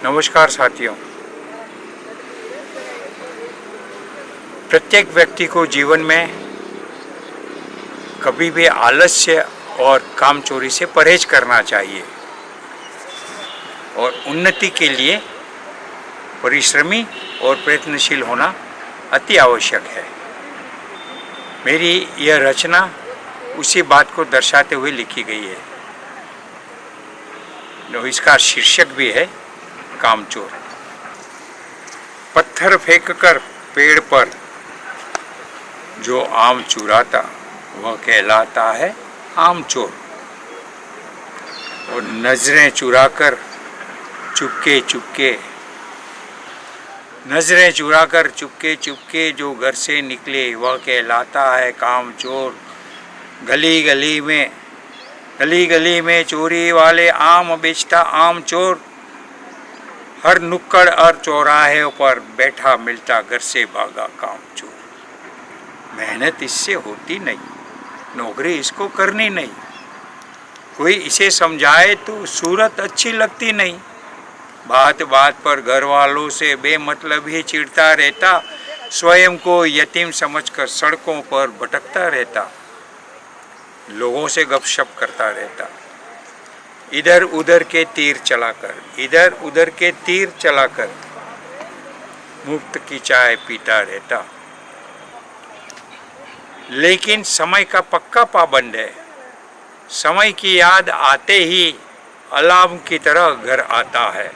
नमस्कार साथियों। प्रत्येक व्यक्ति को जीवन में कभी भी आलस्य और कामचोरी से परहेज करना चाहिए और उन्नति के लिए परिश्रमी और प्रयत्नशील होना अति आवश्यक है। मेरी यह रचना उसी बात को दर्शाते हुए लिखी गई है। इसका शीर्षक भी है कामचोर। पत्थर फेंककर पेड़ पर जो आम चुराता वह कहलाता है आमचोर, और नजरें चुराकर चुपके चुपके जो घर से निकले वह कहलाता है कामचोर। गली गली में चोरी वाले आम बेचता आमचोर, हर नुक्कड़ और चौराहे पर बैठा मिलता घर से भागा कामचोर। मेहनत इससे होती नहीं, नौकरी इसको करनी नहीं, कोई इसे समझाए तो सूरत अच्छी लगती नहीं। बात बात पर घर वालों से बेमतलब ही चिढ़ता रहता, स्वयं को यतीम समझकर सड़कों पर भटकता रहता, लोगों से गपशप करता रहता, इधर उधर के तीर चलाकर मुफ्त की चाय पीता रहता। लेकिन समय का पक्का पाबंद है। समय की याद आते ही अलार्म की तरह घर आता है।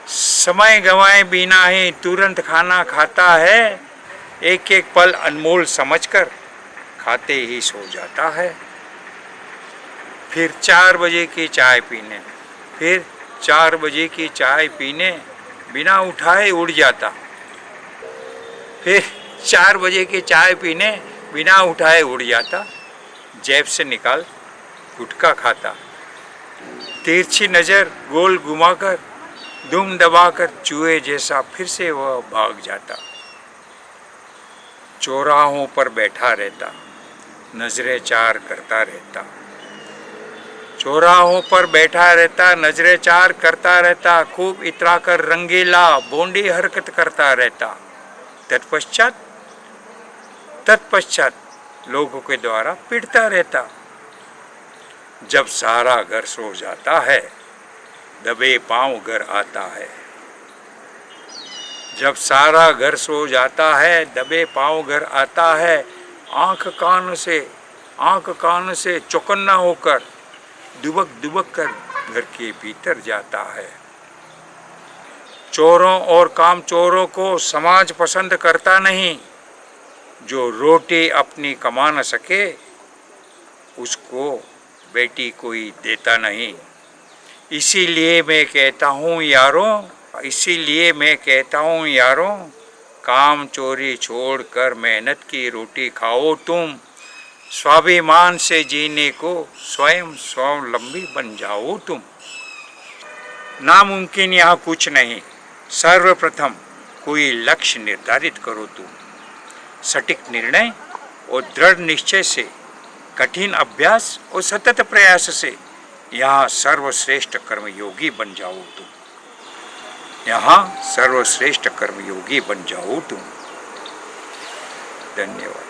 समय गंवाए बिना ही तुरंत खाना खाता है, एक एक पल अनमोल समझकर खाते ही सो जाता है। फिर 4 बजे की चाय पीने बिना उठाए उड़ जाता। फिर 4 बजे की चाय पीने बिना उठाए उड़ जाता, जेब से निकाल गुटखा खाता, तिरछी नजर गोल घुमाकर दुम दबाकर चूहे जैसा फिर से वह भाग जाता। चौराहों पर बैठा रहता, नजरें चार करता रहता, खूब इतराकर रंगीला बोंडी हरकत करता रहता। तत्पश्चात लोगों के द्वारा पीटता रहता। जब सारा घर सो जाता है दबे पांव घर आता है, आंख कान से चौकन्ना होकर दुबक कर घर के भीतर जाता है। चोरों और कामचोरों को समाज पसंद करता नहीं। जो रोटी अपनी कमा न सके उसको बेटी कोई देता नहीं। इसीलिए मैं कहता हूँ यारों, काम चोरी छोड़कर मेहनत की रोटी खाओ तुम। स्वाभिमान से जीने को स्वयं स्वावलंबी बन जाओ तुम। नामुमकिन यहाँ कुछ नहीं, सर्वप्रथम कोई लक्ष्य निर्धारित करो तुम। सटीक निर्णय और दृढ़ निश्चय से, कठिन अभ्यास और सतत प्रयास से यहाँ सर्वश्रेष्ठ कर्मयोगी बन जाओ तुम। धन्यवाद।